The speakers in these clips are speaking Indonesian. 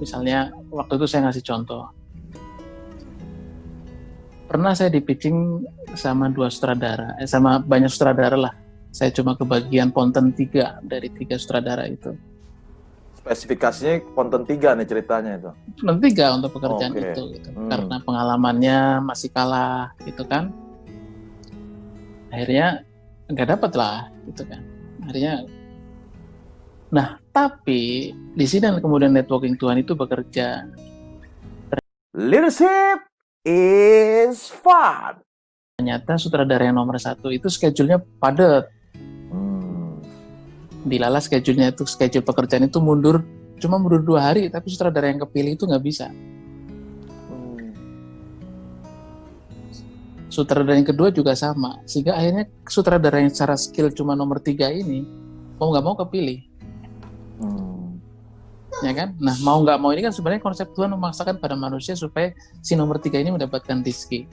Misalnya waktu itu saya ngasih contoh. Pernah saya di-pitching sama sama banyak sutradara lah. Saya cuma kebagian ponten 3 dari 3 sutradara itu. Spesifikasinya ponten 3 nih ceritanya itu. Ponten 3 untuk pekerjaan itu gitu. Karena pengalamannya masih kalah gitu kan. Akhirnya nggak dapat lah gitu kan. Akhirnya tapi di sini kemudian networking Tuhan itu bekerja. Leadership is fun. Ternyata sutradara yang nomor 1 itu schedule-nya padat. Dilala schedule pekerjaan itu cuma mundur 2 hari, tapi sutradara yang kepilih itu nggak bisa. Sutradara yang kedua juga sama, sehingga akhirnya sutradara yang secara skill cuma nomor 3 ini mau nggak mau kepilih. Ya kan? Nah, mau nggak mau ini kan sebenarnya konsep Tuhan memaksakan pada manusia supaya si nomor 3 ini mendapatkan rezeki.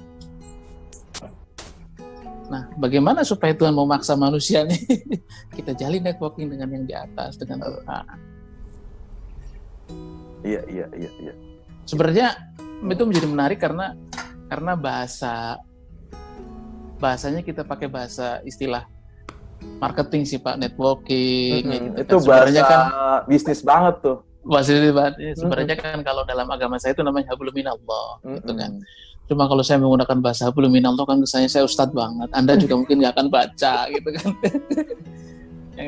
Nah, bagaimana supaya Tuhan memaksa manusia nih? Kita jalin networking dengan yang di atas, dengan Tuhan. Iya. Sebenarnya itu menjadi menarik karena bahasanya kita pakai bahasa istilah marketing sih Pak, networking. Gitu. Itu bahasa kan, bisnis banget tuh. Sebenarnya kan kalau dalam agama saya itu namanya hablum minallah, gitu kan. Cuma kalau saya menggunakan bahasa hablum minallah kan kesannya saya ustadz banget. Anda juga mungkin nggak akan baca gitu kan. Ya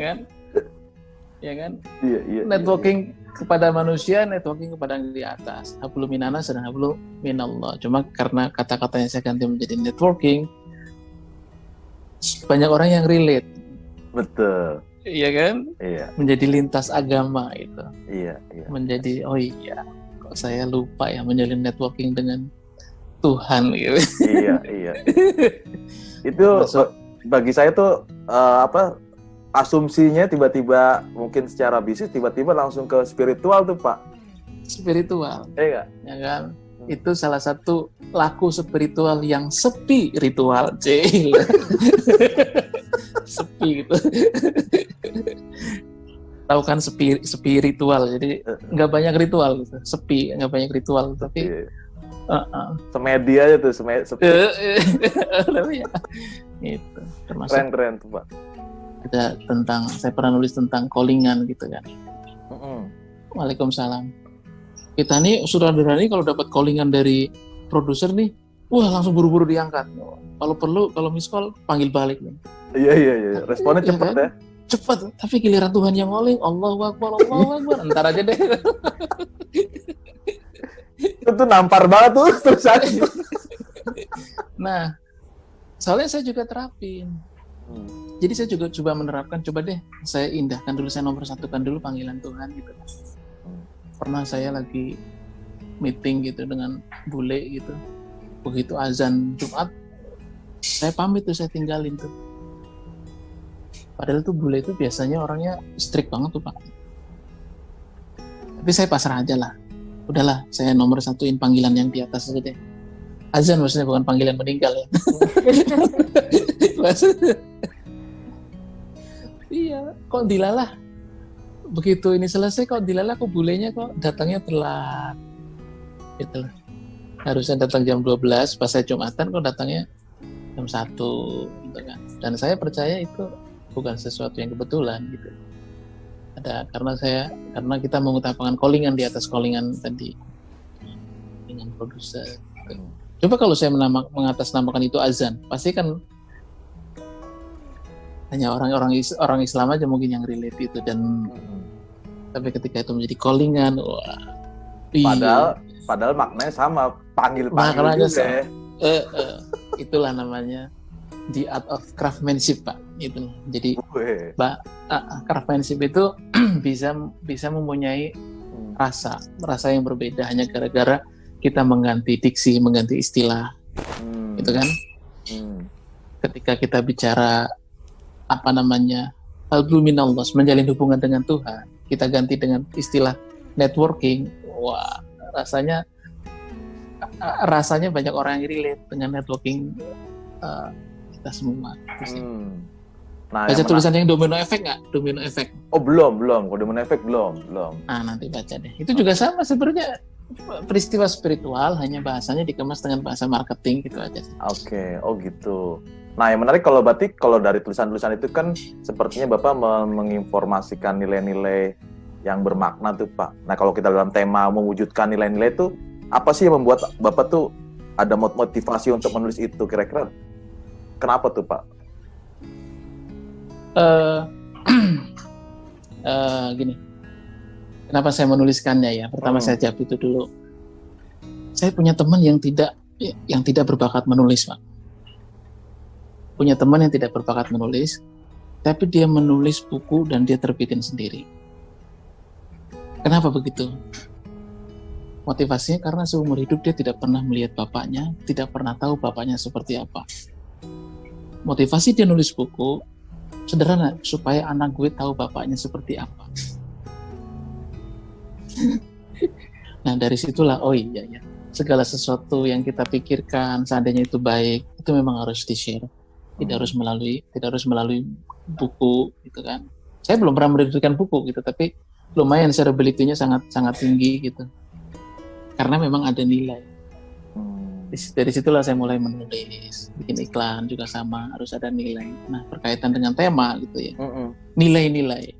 kan? Iya. Networking kepada manusia, networking kepada yang di atas. Hablum minanas dan hablum minallah. Cuma karena kata-katanya saya ganti menjadi networking, banyak orang yang relate. Betul. Iya kan? Iya. Menjadi lintas agama itu. Iya. Menjadi kok saya lupa ya menjalin networking dengan Tuhan gitu. Iya. Itu bagi saya tuh asumsinya tiba-tiba mungkin secara bisnis tiba-tiba langsung ke spiritual tuh Pak. Spiritual. Iya. Ya kan? Itu salah satu laku spiritual yang sepi ritual. Sepi gitu. Tahu kan spiritual, jadi nggak banyak ritual gitu. Sepi, nggak banyak ritual, tapi semedi aja tuh, sepi. Ya, itu termasuk keren tuh Pak. Ada saya pernah nulis tentang callingan gitu kan. Waalaikumsalam. Kita nih sutradara nih kalau dapat callingan dari produser nih, wah langsung buru-buru diangkat. Kalau perlu, kalau miss call panggil balik nih. Iya. Responnya cepat kan? Cepat, tapi giliran Tuhan yang calling, Allahu Akbar, entar aja deh. Itu nampar banget tuh terus aja. Nah, soalnya saya juga terapin. Jadi saya juga coba menerapkan, coba deh saya indahkan dulu, saya nomor satukan dulu panggilan Tuhan gitu. Pernah saya lagi meeting gitu dengan bule gitu. Begitu azan Jumat, saya pamit tuh, saya tinggalin tuh. Padahal tuh bule itu biasanya orangnya strict banget tuh Pak. Tapi saya pasrah aja lah. Udahlah, saya nomor satuin panggilan yang di atas aja deh. Azan maksudnya, bukan panggilan meninggal ya. Iya, kok dilalah. Begitu ini selesai kok dilalah, kok bulenya kok datangnya telat. Gitu lah. Harusnya datang jam 12, pas saya Jumatan kok datangnya jam 1 gitu kan. Dan saya percaya itu bukan sesuatu yang kebetulan gitu. Karena kita mengutamakan callingan di atas callingan tadi dengan produser. Coba kalau saya mengatasnamakan itu azan, pasti kan hanya orang Islam aja mungkin yang relate itu, dan tapi ketika itu menjadi callingan, wah. Padahal maknanya sama, panggil juga. Itulah namanya the art of craftsmanship Pak. Itu jadi craftsmanship itu bisa mempunyai rasa yang berbeda hanya gara-gara kita mengganti diksi, mengganti istilah, gitu kan. Ketika kita bicara al-minallah, menjalin hubungan dengan Tuhan, kita ganti dengan istilah networking, wah rasanya banyak orang yang relate dengan networking kita semua. Nah, Baca tulisan yang domino efek nggak? Domino efek. Oh, belum. Kalau domino efek belum. Nah, nanti baca deh. Itu juga sama sebenarnya, peristiwa spiritual, hanya bahasanya dikemas dengan bahasa marketing gitu aja. Oke, oh gitu. Nah, yang menarik berarti kalau dari tulisan-tulisan itu kan sepertinya Bapak menginformasikan nilai-nilai yang bermakna tuh, Pak. Nah, kalau kita dalam tema mewujudkan nilai-nilai itu, apa sih yang membuat Bapak tuh ada motivasi untuk menulis itu? Kira-kira kenapa tuh, Pak? Gini, kenapa saya menuliskannya ya? Pertama saya jawab itu dulu. Saya punya teman yang tidak berbakat menulis, Pak. Punya teman yang tidak berbakat menulis, tapi dia menulis buku dan dia terbitin sendiri. Kenapa begitu? Motivasinya karena seumur hidup dia tidak pernah melihat bapaknya, tidak pernah tahu bapaknya seperti apa. Motivasi dia nulis buku sederhana, supaya anak gue tahu bapaknya seperti apa. Nah, dari situlah, oh iya ya, segala sesuatu yang kita pikirkan seandainya itu baik, itu memang harus di-share. Tidak harus melalui buku gitu kan. Saya belum pernah menerbitkan buku gitu, tapi lumayan shareability-nya sangat tinggi gitu. Karena memang ada nilai. Dari situlah saya mulai menulis, bikin iklan juga sama, harus ada nilai. Nah, berkaitan dengan tema gitu ya. Nilai-nilai.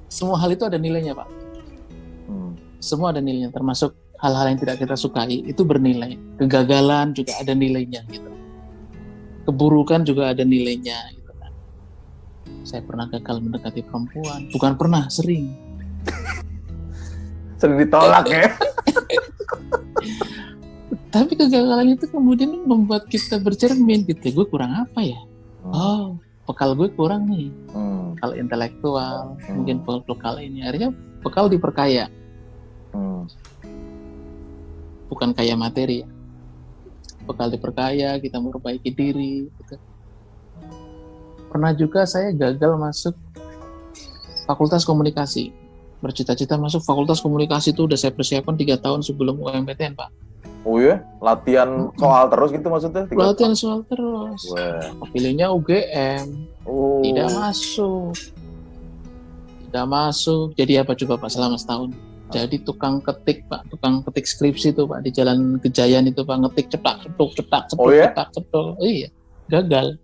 Semua hal itu ada nilainya, Pak. Semua ada nilainya, termasuk hal-hal yang tidak kita sukai, itu bernilai. Kegagalan juga ada nilainya gitu. Keburukan juga ada nilainya gitu kan. Saya pernah gagal mendekati perempuan, bukan pernah, sering. Sering ditolak ya. Tapi kegagalan itu kemudian membuat kita bercermin gitu. Gue kurang apa ya? Oh, bekal gue kurang nih. Bekal intelektual, mungkin bekal ini. Akhirnya bekal diperkaya. Bukan kaya materi ya. Bekal diperkaya, kita memperbaiki diri gitu. Pernah juga saya gagal masuk fakultas komunikasi. Bercita-cita masuk fakultas komunikasi itu udah saya persiapkan 3 tahun sebelum UMPTN, Pak. Oh iya? Latihan soal terus gitu maksudnya? Latihan soal terus. Pilihnya UGM. Tidak masuk. Jadi apa coba Pak selama setahun? Jadi tukang ketik, Pak. Tukang ketik skripsi itu, Pak. Di Jalan Gejayan itu, Pak. Ngetik cetak, cetak. Oh iya? Gagal.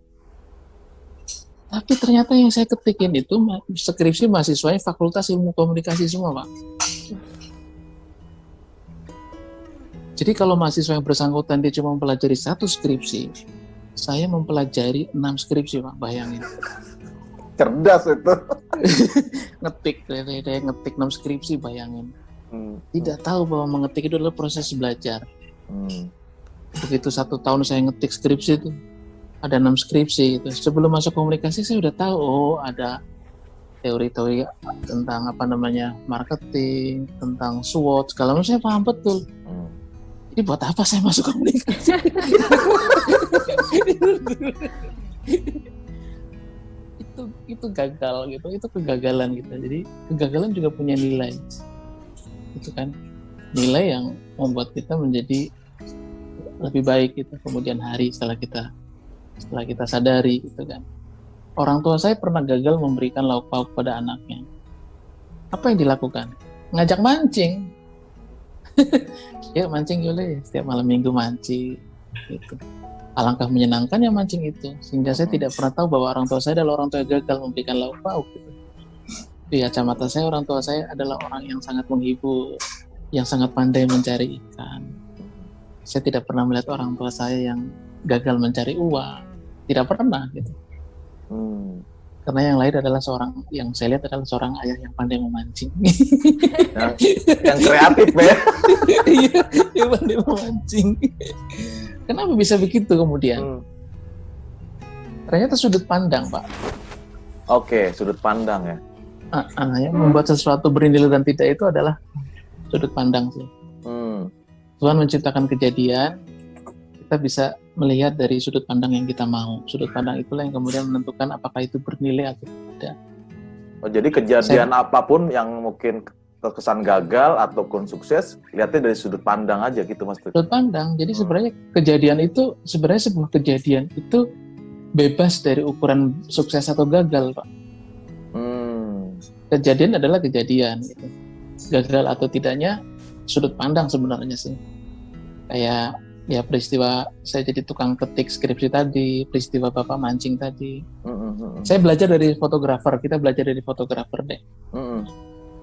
Tapi ternyata yang saya ketikin itu skripsi mahasiswanya Fakultas Ilmu Komunikasi semua, Pak. Jadi kalau mahasiswa yang bersangkutan dia cuma mempelajari 1 skripsi, saya mempelajari 6 skripsi, Pak, bayangin. Cerdas itu. ngetik 6 skripsi, bayangin. Tidak tahu bahwa mengetik itu adalah proses belajar. Begitu 1 tahun saya ngetik skripsi itu, ada 6 skripsi itu. Sebelum masuk komunikasi saya udah tahu, ada teori-teori tentang marketing, tentang SWOT, segala macam saya paham betul. Ini buat apa saya masuk komunikasi? itu gagal gitu, itu kegagalan gitu. Jadi kegagalan juga punya nilai, itu kan nilai yang membuat kita menjadi lebih baik gitu kemudian hari setelah kita sadari gitu kan. Orang tua saya pernah gagal memberikan lauk pauk pada anaknya. Apa yang dilakukan? Ngajak mancing. Ya mancing boleh, setiap malam minggu mancing gitu. Alangkah menyenangkan ya mancing itu, sehingga saya tidak pernah tahu bahwa orang tua saya adalah orang tua yang gagal memberikan lauk pauk gitu. Di kacamata saya, orang tua saya adalah orang yang sangat menghibur, yang sangat pandai mencari ikan. Saya tidak pernah melihat orang tua saya yang gagal mencari uang, tidak pernah gitu. Karena yang lain adalah yang saya lihat adalah seorang ayah yang pandai memancing. Yang kreatif ya. Iya, yang pandai memancing. Kenapa bisa begitu kemudian? Ternyata sudut pandang, Pak. Oke, sudut pandang ya. Yang membuat sesuatu bernilai dan tidak itu adalah sudut pandang sih. Tuhan menciptakan kejadian, kita bisa melihat dari sudut pandang yang kita mau. Sudut pandang itulah yang kemudian menentukan apakah itu bernilai atau tidak. Oh, jadi kejadian apapun yang mungkin terkesan gagal ataupun sukses, lihatnya dari sudut pandang aja gitu Mas. Sudut pandang. Jadi sebenarnya kejadian itu, sebenarnya sebuah kejadian itu bebas dari ukuran sukses atau gagal, Pak. Kejadian adalah kejadian gitu. Gagal atau tidaknya sudut pandang sebenarnya sih. Kayak ya peristiwa saya jadi tukang ketik skripsi tadi, peristiwa Bapak mancing tadi. Saya belajar dari fotografer, kita belajar dari fotografer deh.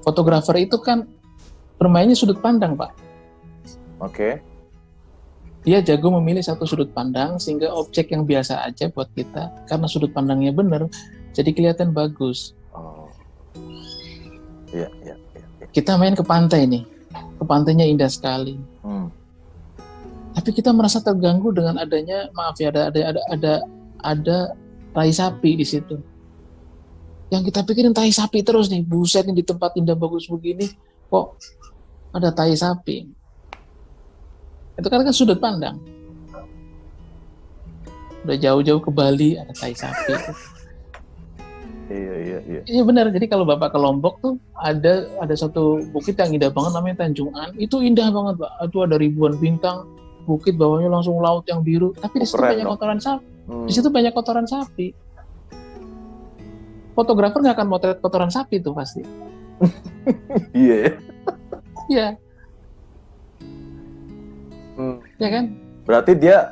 Fotografer itu kan bermainnya sudut pandang, Pak. Oke. Dia jago memilih satu sudut pandang sehingga objek yang biasa aja buat kita, karena sudut pandangnya benar, jadi kelihatan bagus. Iya. Kita main ke pantai nih, ke pantainya indah sekali. Tapi kita merasa terganggu dengan adanya, maaf ya, ada tai sapi di situ. Yang kita pikirin tai sapi terus nih, buset nih di tempat indah bagus begini, kok ada tai sapi. Itu kan sudut pandang. Udah jauh-jauh ke Bali ada tai sapi. Iya. Iya benar. Jadi kalau Bapak ke Lombok tuh ada satu bukit yang indah banget namanya Tanjung An. Itu indah banget, Pak. Itu ada ribuan bintang, bukit bawahnya langsung laut yang biru. Tapi di situ banyak kotoran sapi. Di situ banyak kotoran sapi. Fotografer nggak akan motret kotoran sapi tuh pasti. Iya. Iya. Ya kan? Berarti dia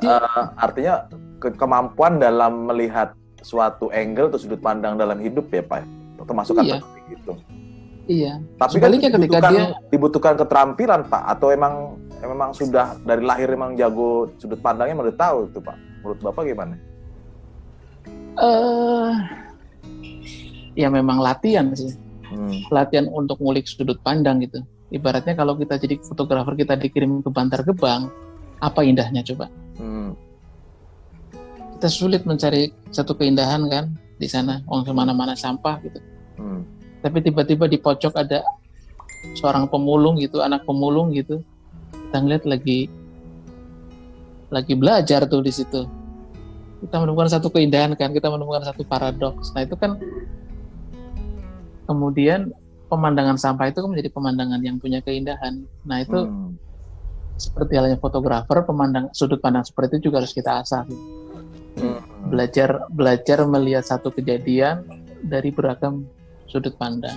artinya kemampuan dalam melihat suatu angle atau sudut pandang dalam hidup ya, Pak. Termasuk kata gitu. Iya. Tapi sebaliknya kan ketika dia dibutuhkan keterampilan, Pak, atau memang sudah dari lahir memang jago sudut pandangnya, udah tahu itu, Pak. Menurut Bapak gimana? Ya memang latihan sih. Latihan untuk ngulik sudut pandang gitu. Ibaratnya kalau kita jadi fotografer, kita dikirim ke Bantar Gebang, apa indahnya coba? Kita sulit mencari satu keindahan kan di sana, kemana-mana sampah gitu. Tapi tiba-tiba di pojok ada seorang pemulung gitu, anak pemulung gitu. Kita ngeliat lagi belajar tuh di situ. Kita menemukan satu keindahan kan, kita menemukan satu paradoks. Nah itu kan kemudian pemandangan sampah itu menjadi pemandangan yang punya keindahan. Nah itu seperti halnya fotografer, sudut pandang seperti itu juga harus kita asah. Belajar melihat satu kejadian dari beragam sudut pandang.